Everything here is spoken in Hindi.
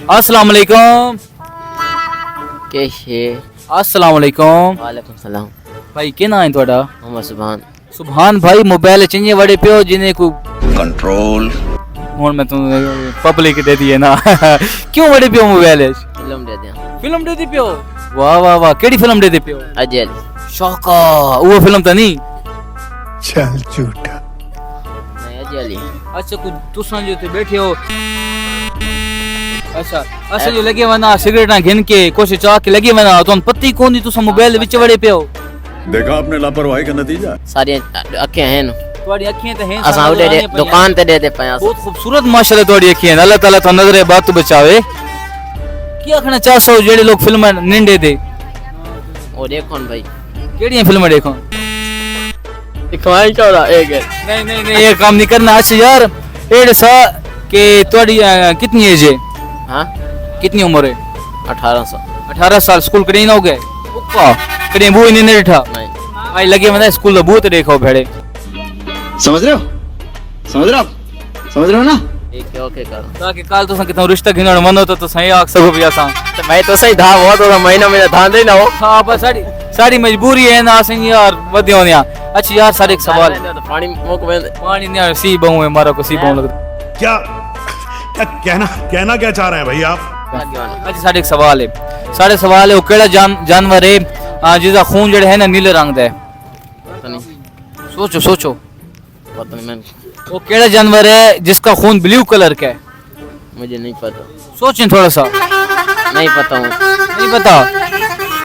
अस्सलाम वालेकुम। कैसे? अस्सलाम वालेकुम। वालेकुम सलाम। भाई के ना है थोड़ा? मोहम्मद सुभान। सुभान भाई मोबाइल चंगे बड़े पियो जिन्हें को कंट्रोल हुन मैं तुम पब्लिक दे दिए ना क्यों बड़े पियो मोबाइल फिल्म दे दिया। फिल्म दे दी पियो? वाह वाह वाह केड़ी फिल्म दे दी पियो? अजल। शौका वो फिल्म तो नहीं? चल झूठा। नहीं अजल ही। अच्छा कुछ तुसा जो थे बैठे हो अच्छा जो लगे वना सिगरेट ना घिन के कुछ चाह के लगे वना तो पत्ती कौन दी तुसा मोबाइल विच बड़े पियो? देखा आपने लापरवाही का नतीजा। सारी अखें हैं न। तोड़ी अखियां तो हैं असा उड़े दे दुकान ते दे पया। बहुत खूबसूरत माशाल्लाह तोड़ी अखियां अल्लाह ताला तो नजर बात तो बचावे। की आखना चाहसो जेड़े लोग फिल्म निंडे दे? ओ देखो न भाई। केड़ी फिल्म देखो? दिखवाई चौड़ा एक है। नहीं नहीं नहीं ये काम नहीं करना। अच्छा यार एड़ सा के तोड़ी कितनी एज है? हां कितनी उम्र है? 1800। 18 साल। स्कूल कहीं ना हो गए? ओका कहीं बू नहीं बैठा नहीं भाई लगे मतलब स्कूल तो बहुत देखो भेड़े। समझ रहे हो? समझ रहे हो आप? समझ रहे हो ना? ठीक है ओके करो। ताकि काल तो कितना रिश्ता घिनण मनो तो सही आख सको भी असा। तो भाई तो सही धा वो तो महीना महीना धान दे ना हो। हां बस सारी सारी मजबूरी है ना असन यार वदियो ने। अच्छा यार सारे एक सवाल तो पानी मुक में पानी ने सी बहु है मारा को सी बहु लग। क्या क्या कहना क्या चाह रहे हैं भाई आप? अच्छा सारे एक सवाल है। सारे सवाल है वो केड़ा जानवर है जिसका खून जड़े है ना नीले रंग दा है? पता नहीं। सोचो सोचो पता नहीं मैं वो केड़ा जानवर है जिसका खून ब्लू कलर का है? मुझे नहीं पता। सोचें थोड़ा सा। नहीं पता हूँ। नहीं पता